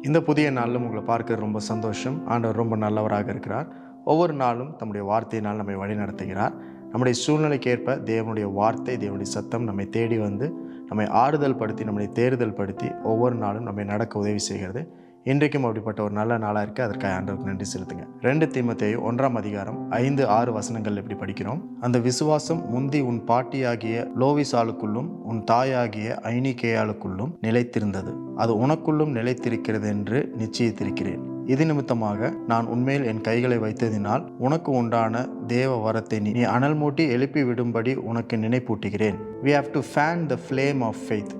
இந்த புதிய நாளிலும் உங்களை பார்க்க ரொம்ப சந்தோஷம். ஆண்டவர் ரொம்ப நல்லவராக இருக்கிறார். ஒவ்வொரு நாளும் தம்முடைய வார்த்தையினால் நம்மை வழி நடத்துகிறார். நம்முடைய சூழ்நிலைக்கு ஏற்ப தேவனுடைய வார்த்தை, தேவனுடைய சத்தம் நம்மை தேடி வந்து நம்மை ஆறுதல் படுத்தி, நம்மை தேறுதல் படுத்தி ஒவ்வொரு நாளும் நம்மை நடக்க உதவி செய்கிறது. இன்றைக்கும் அப்படிப்பட்ட ஒரு நல்ல நாளாக இருக்குது. அதற்காக ஆண்டவருக்கு நன்றி செலுத்துங்க. 2 தீமோத்தேயு 1 அதிகாரம் 5-6 வசனங்கள் எப்படி படிக்கிறோம்? அந்த விசுவாசம் முந்தி உன் பாட்டியாகிய லோவிசாளுக்குள்ளும் உன் தாயாகிய ஐனிகேயாளுக்குள்ளும் நிலைத்திருந்தது. அது உனக்குள்ளும் நிலைத்திருக்கிறது என்று நிச்சயித்திருக்கிறேன். இது நிமித்தமாக நான் உன்மேல் என் கைகளை வைத்ததினால் உனக்கு உண்டான தேவ வரத்தை நீ அனல் மூட்டி எழுப்பி விடும்படி உனக்கு நினைப்பூட்டுகிறேன். We have to fan the flame of faith.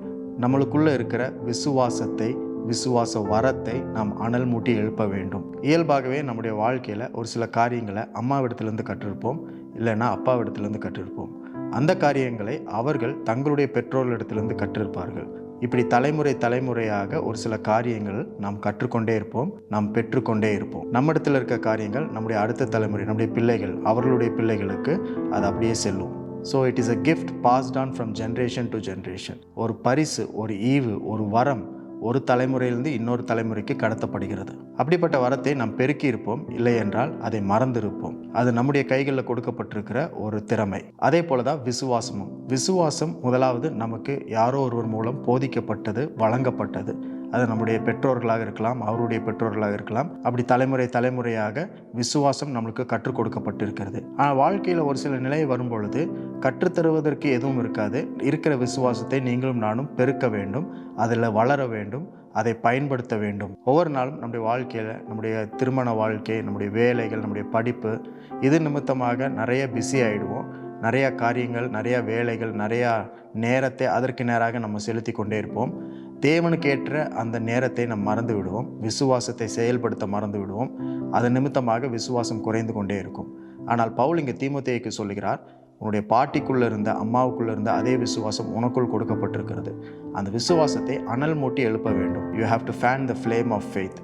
நம்மளுக்குள்ள இருக்கிற விசுவாசத்தை, விசுவாச வரத்தை நாம் அனல் மூட்டி எழுப்ப வேண்டும். இயல்பாகவே நம்முடைய வாழ்க்கையில் ஒரு சில காரியங்களை அம்மாவிடத்திலிருந்து கற்றிருப்போம், இல்லைன்னா அப்பாவிடத்திலிருந்து கற்றிருப்போம். அந்த காரியங்களை அவர்கள் தங்களுடைய பெற்றோர்களிடத்திலிருந்து கற்றிருப்பார்கள். இப்படி தலைமுறையாக ஒரு சில காரியங்கள் நாம் கற்றுக்கொண்டே இருப்போம், நாம் பெற்றுக்கொண்டே இருப்போம். நம்மிடத்தில் இருக்க காரியங்கள் நம்முடைய அடுத்த தலைமுறை, நம்முடைய பிள்ளைகள், அவர்களுடைய பிள்ளைகளுக்கு அது அப்படியே செல்லும். So it is a gift passed on from generation to generation. ஒரு பரிசு, ஒரு ஈவு, ஒரு வரம் ஒரு தலைமுறையிலிருந்து இன்னொரு தலைமுறைக்கு கடத்தப்படுகிறது. அப்படிப்பட்ட வரத்தை நாம் பெருக்கி இருப்போம், இல்லை என்றால் அதை மறந்திருப்போம். அது நம்முடைய கைகளில் கொடுக்கப்பட்டிருக்கிற ஒரு திறமை. அதே போலதான் விசுவாசமும். விசுவாசம் முதலாவது நமக்கு யாரோ ஒருவர் மூலம் போதிக்கப்பட்டது, வழங்கப்பட்டது. அது நம்முடைய பெற்றோர்களாக இருக்கலாம், அவருடைய பெற்றோர்களாக இருக்கலாம். அப்படி தலைமுறையாக விசுவாசம் நம்மளுக்கு கற்றுக் கொடுக்கப்பட்டிருக்கிறது. ஆனால் வாழ்க்கையில் ஒரு சில நிலை வரும் பொழுது கற்றுத்தருவதற்கு எதுவும் இருக்காது. இருக்கிற விசுவாசத்தை நீங்களும் நானும் பெருக்க வேண்டும், அதில் வளர வேண்டும், அதை பயன்படுத்த வேண்டும். ஒவ்வொரு நாளும் நம்முடைய வாழ்க்கையில், நம்முடைய திருமண வாழ்க்கை, நம்முடைய வேலைகள், நம்முடைய படிப்பு, இது நிமித்தமாக நிறைய பிஸி ஆகிடுவோம். நிறையா காரியங்கள், நிறையா வேலைகள், நிறையா நேரத்தை அதற்கு நேராக நம்ம செலுத்தி கொண்டே இருப்போம். தேவனுக்கேற்ற அந்த நேரத்தை நாம் மறந்து விடுவோம், விசுவாசத்தை செயல்படுத்த மறந்து விடுவோம். அதன் நிமித்தமாக விசுவாசம் குறைந்து கொண்டே இருக்கும். ஆனால் பவுல் இங்கே தீமோத்தேயுக்கு சொல்லுகிறார், உன்னுடைய பாட்டிக்குள்ளே இருந்த, அம்மாவுக்குள்ளே இருந்த அதே விசுவாசம் உனக்குள் கொடுக்கப்பட்டிருக்கிறது. அந்த விசுவாசத்தை அனல் மூட்டி எழுப்ப வேண்டும். You have to fan the flame of faith.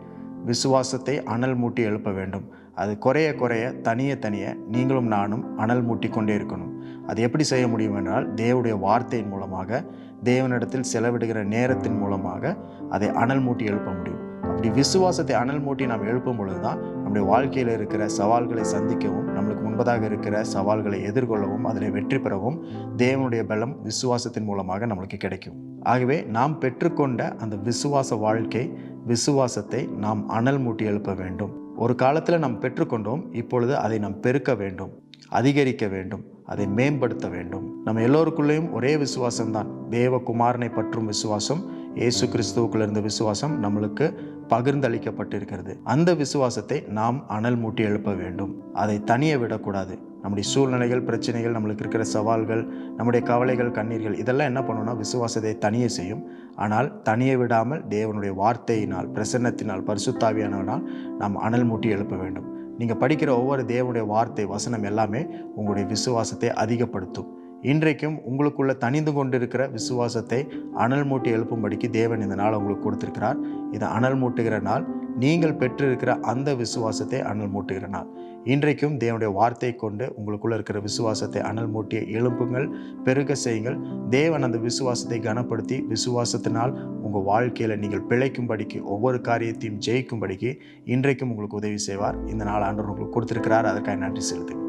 விசுவாசத்தை அனல் மூட்டி எழுப்ப வேண்டும். அது குறைய தனிய நீங்களும் நானும் அனல் மூட்டி கொண்டே இருக்கணும். அது எப்படி செய்ய முடியும் என்றால், தேவனுடைய வார்த்தையின் மூலமாக, தேவனிடத்தில் செலவிடுகிற நேரத்தின் மூலமாக அதை அனல் மூட்டி எழுப்ப முடியும். அப்படி விசுவாசத்தை அனல் மூட்டி நாம் எழுப்பும் பொழுது தான் நம்முடைய வாழ்க்கையில் இருக்கிற சவால்களை சந்திக்கவும், நம்மளுக்கு முன்பதாக இருக்கிற சவால்களை எதிர்கொள்ளவும், அதில் வெற்றி பெறவும் தேவனுடைய பலம் விசுவாசத்தின் மூலமாக நம்மளுக்கு கிடைக்கும். ஆகவே நாம் பெற்றுக்கொண்ட அந்த விசுவாச வாழ்க்கை, விசுவாசத்தை நாம் அனல் மூட்டி எழுப்ப வேண்டும். ஒரு காலத்தில் நாம் பெற்றுக்கொண்டோம், இப்பொழுது அதை நாம் பெருக்க வேண்டும், அதிகரிக்க வேண்டும், அதை மேம்படுத்த வேண்டும். நம்ம எல்லோருக்குள்ளேயும் ஒரே விசுவாசம்தான், தேவகுமாரனை பற்றும் விசுவாசம், இயேசு கிறிஸ்துவுக்குள்ள இருந்த விசுவாசம் நம்மளுக்கு பகிர்ந்தளிக்கப்பட்டிருக்கிறது. அந்த விசுவாசத்தை நாம் அனல் மூட்டி எழுப்ப வேண்டும். அதை தனியே விடக்கூடாது. நம்முடைய சூழ்நிலைகள், பிரச்சனைகள், நம்மளுக்கு இருக்கிற சவால்கள், நம்முடைய கவலைகள், கண்ணீர்கள், இதெல்லாம் என்ன பண்ணணும்னா விசுவாசத்தை தனியே செய்யும். ஆனால் தனியே விடாமல் தேவனுடைய வார்த்தையினால், பிரசன்னத்தினால், பரிசுத்தாவியானவனால் நாம் அனல் மூட்டி எழுப்ப வேண்டும். நீங்கள் படிக்கிற ஒவ்வொரு தேவனுடைய வார்த்தை, வசனம் எல்லாமே உங்களுடைய விசுவாசத்தை அதிகப்படுத்தும். இன்றைக்கும் உங்களுக்குள்ள தனிந்து கொண்டிருக்கிற விசுவாசத்தை அனல் மூட்டி எழுப்பும்படிக்கு தேவன் இந்த நாள் உங்களுக்கு கொடுத்திருக்கிறார். இது அனல் மூட்டுகிற நாள். நீங்கள் பெற்றிருக்கிற அந்த விசுவாசத்தை அனல் மூட்டுகிற நாள். இன்றைக்கும் தேவனுடைய வார்த்தை கொண்டு உங்களுக்குள்ள இருக்கிற விசுவாசத்தை அனல் மூட்டிய எழுப்புங்கள், பெருக செய்யுங்கள். தேவன் அந்த விசுவாசத்தை கனப்படுத்தி, விசுவாசத்தினால் உங்கள் வாழ்க்கையில் நீங்கள் பிழைக்கும்படிக்கு, ஒவ்வொரு காரியத்தையும் ஜெயிக்கும்படிக்கு இன்றைக்கும் உங்களுக்கு உதவி செய்வார். இந்த நாள் ஆண்டவர் உங்களுக்கு கொடுத்திருக்கிறார். அதற்காக நன்றி செலுத்துங்கள்.